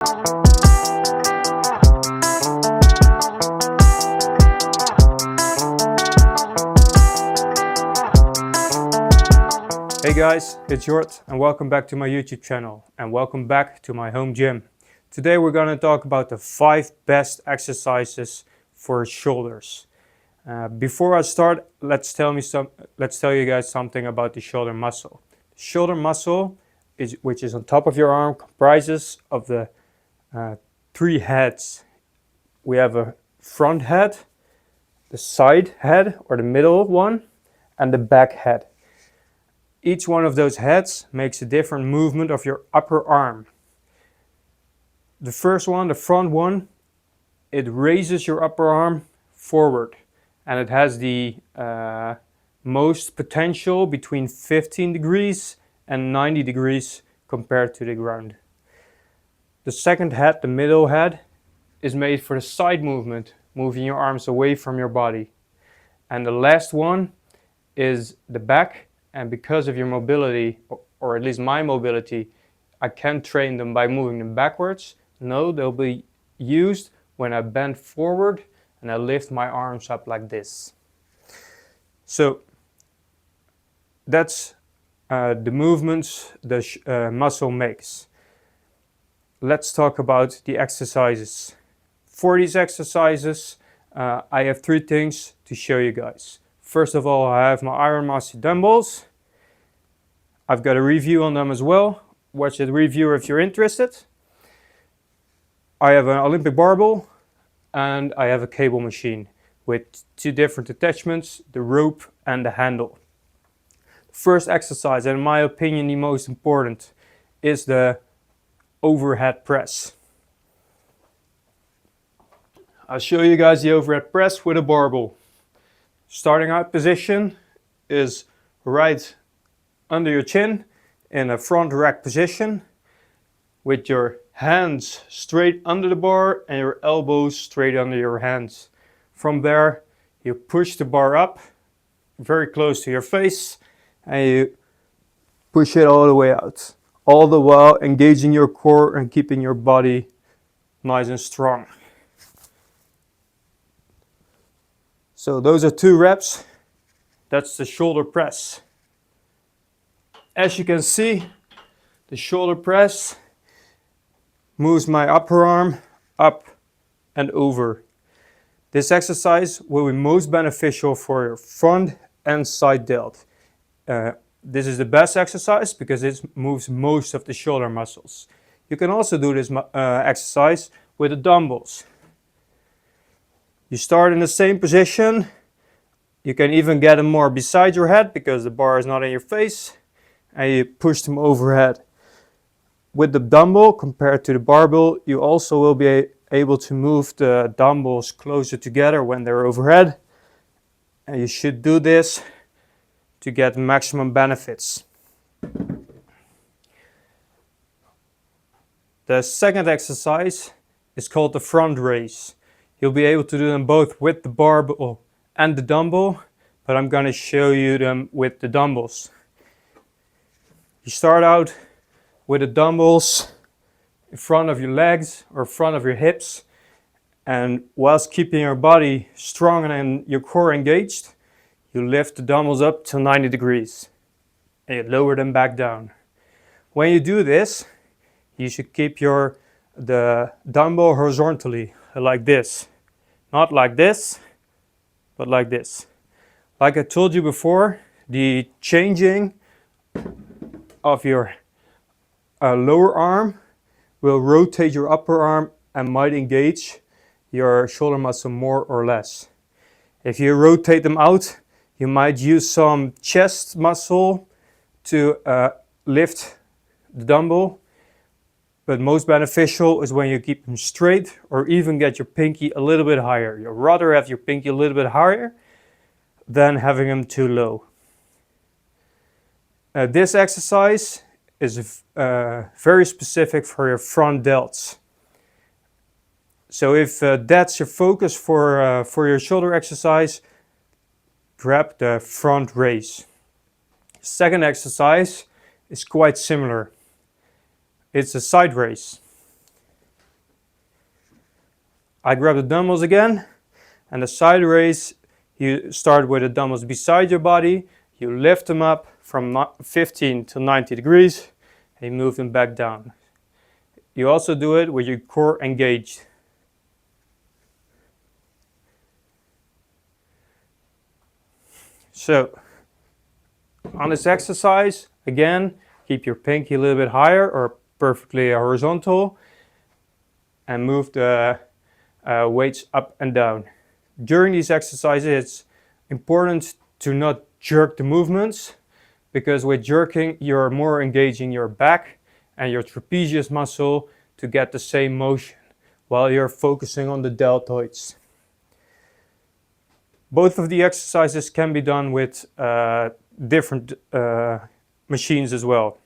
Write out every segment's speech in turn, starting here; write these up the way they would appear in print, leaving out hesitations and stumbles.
Hey guys, it's Jort and welcome back to my YouTube channel and welcome back to my home gym. Today we're going to talk about the 5 best exercises for shoulders. Before I start, let's tell you guys something about the shoulder muscle. The shoulder muscle, which is on top of your arm, comprises of the 3 heads. We have a front head, the side head or the middle one, and the back head. Each one of those heads makes a different movement of your upper arm. The first one, the front one, it raises your upper arm forward and it has the most potential between 15 degrees and 90 degrees compared to the ground. The second head, the middle head, is made for the side movement, moving your arms away from your body. And the last one is the back. And because of your mobility, or at least my mobility, I can train them by moving them backwards. No, they'll be used when I bend forward and I lift my arms up like this. So that's the movements the muscle makes. Let's talk about the exercises. For these exercises, I have 3 things to show you guys. First of all, I have my Iron Master dumbbells. I've got a review on them as well. Watch the review if you're interested. I have an Olympic barbell and I have a cable machine with 2 different attachments, the rope and the handle. The first exercise, and in my opinion the most important, is the overhead press. I'll show you guys the overhead press with a barbell. Starting out position is right under your chin in a front rack position with your hands straight under the bar and your elbows straight under your hands. From there you push the bar up very close to your face and you push it all the way out, all the while engaging your core and keeping your body nice and strong. So those are 2 reps. That's the shoulder press. As you can see, the shoulder press moves my upper arm up and over. This exercise will be most beneficial for your front and side delt. This is the best exercise because it moves most of the shoulder muscles. You can also do this exercise with the dumbbells. You start in the same position. You can even get them more beside your head because the bar is not in your face. And you push them overhead. With the dumbbell compared to the barbell, you also will be able to move the dumbbells closer together when they're overhead. And you should do this to get maximum benefits. The second exercise is called the front raise. You'll be able to do them both with the barbell and the dumbbell, but I'm going to show you them with the dumbbells. You start out with the dumbbells in front of your legs or front of your hips, and whilst keeping your body strong and your core engaged, you lift the dumbbells up to 90 degrees and you lower them back down. When you do this, you should keep the dumbbell horizontally, like this. Not like this, but like this. Like I told you before, the changing of your lower arm will rotate your upper arm and might engage your shoulder muscle more or less. If you rotate them out, you might use some chest muscle to lift the dumbbell. But most beneficial is when you keep them straight or even get your pinky a little bit higher. You'd rather have your pinky a little bit higher than having them too low. This exercise is very specific for your front delts. So if that's your focus for your shoulder exercise, grab the front raise. Second exercise is quite similar. It's a side raise. I grab the dumbbells again, and the side raise, you start with the dumbbells beside your body, you lift them up from 15 to 90 degrees, and you move them back down. You also do it with your core engaged. So, on this exercise, again, keep your pinky a little bit higher or perfectly horizontal, and move the weights up and down. During these exercises, it's important to not jerk the movements, because with jerking, you're more engaging your back and your trapezius muscle to get the same motion while you're focusing on the deltoids. Both of the exercises can be done with different machines as well.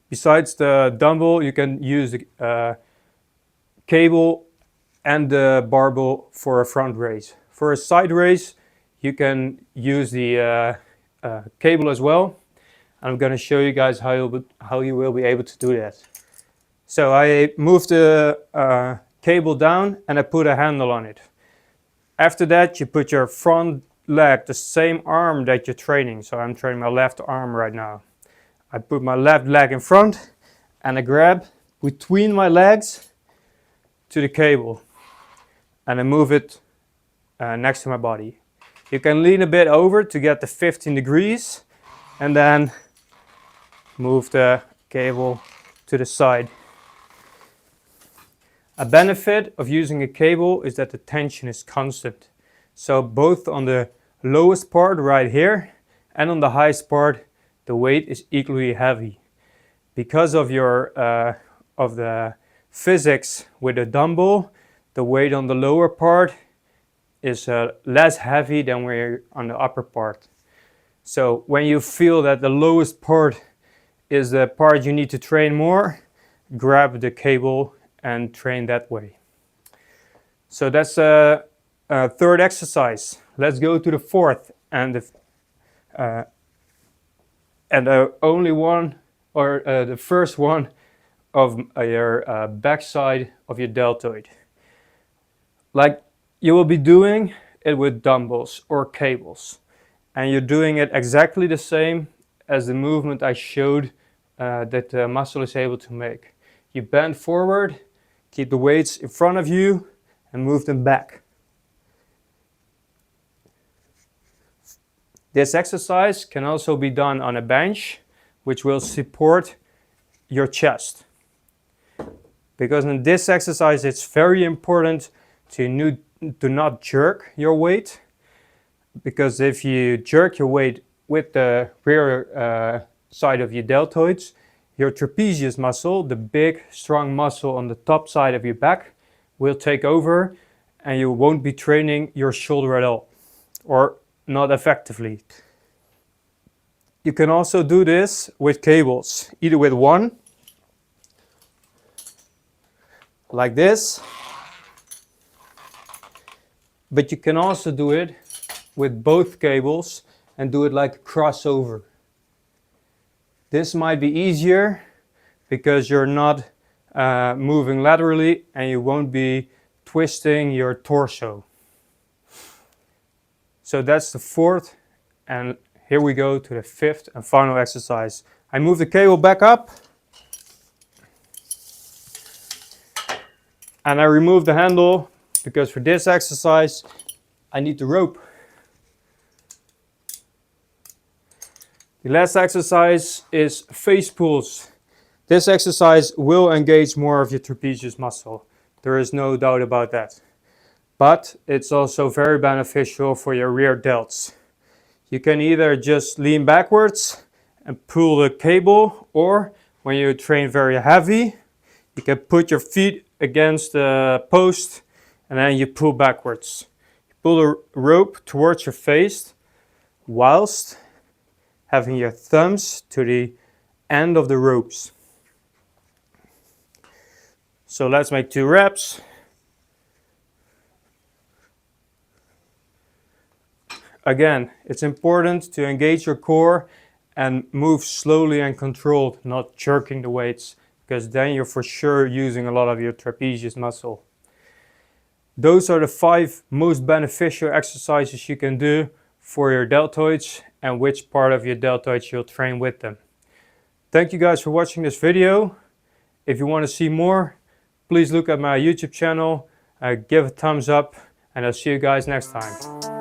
Besides the dumbbell, you can use the cable and the barbell for a front raise. For a side raise, you can use the cable as well. I'm going to show you guys how you will be able to do that. So I move the cable down and I put a handle on it. After that, you put your front leg, the same arm that you're training. So I'm training my left arm right now. I put my left leg in front and I grab between my legs to the cable and I move it next to my body. You can lean a bit over to get the 15 degrees and then move the cable to the side. A benefit of using a cable is that the tension is constant. So both on the lowest part right here and on the highest part, the weight is equally heavy. Because of the physics with the dumbbell, the weight on the lower part is less heavy than when you're on the upper part. So when you feel that the lowest part is the part you need to train more, grab the cable and train that way. So that's a third exercise. Let's go to the fourth and the only one, or the first one of your backside of your deltoid. Like you will be doing it with dumbbells or cables, and you're doing it exactly the same as the movement I showed that the muscle is able to make. You bend forward, keep the weights in front of you and move them back. This exercise can also be done on a bench, which will support your chest. Because in this exercise it's very important to not jerk your weight, because if you jerk your weight with the rear side of your deltoids, your trapezius muscle, the big strong muscle on the top side of your back, will take over and you won't be training your shoulder at all, or not effectively. You can also do this with cables, either with one, like this, but you can also do it with both cables and do it like a crossover. This might be easier because you're not moving laterally and you won't be twisting your torso. So that's the fourth, and here we go to the fifth and final exercise. I move the cable back up and I remove the handle, because for this exercise I need the rope. The last exercise is face pulls. This exercise will engage more of your trapezius muscle. There is no doubt about that. But it's also very beneficial for your rear delts. You can either just lean backwards and pull the cable, or when you train very heavy, you can put your feet against the post and then you pull backwards. You pull the rope towards your face whilst having your thumbs to the end of the ropes. So let's make 2 reps. Again, it's important to engage your core and move slowly and controlled, not jerking the weights, because then you're for sure using a lot of your trapezius muscle. Those are the 5 most beneficial exercises you can do for your deltoids and which part of your deltoids you'll train with them. Thank you guys for watching this video. If you want to see more, please look at my YouTube channel, give a thumbs up, and I'll see you guys next time.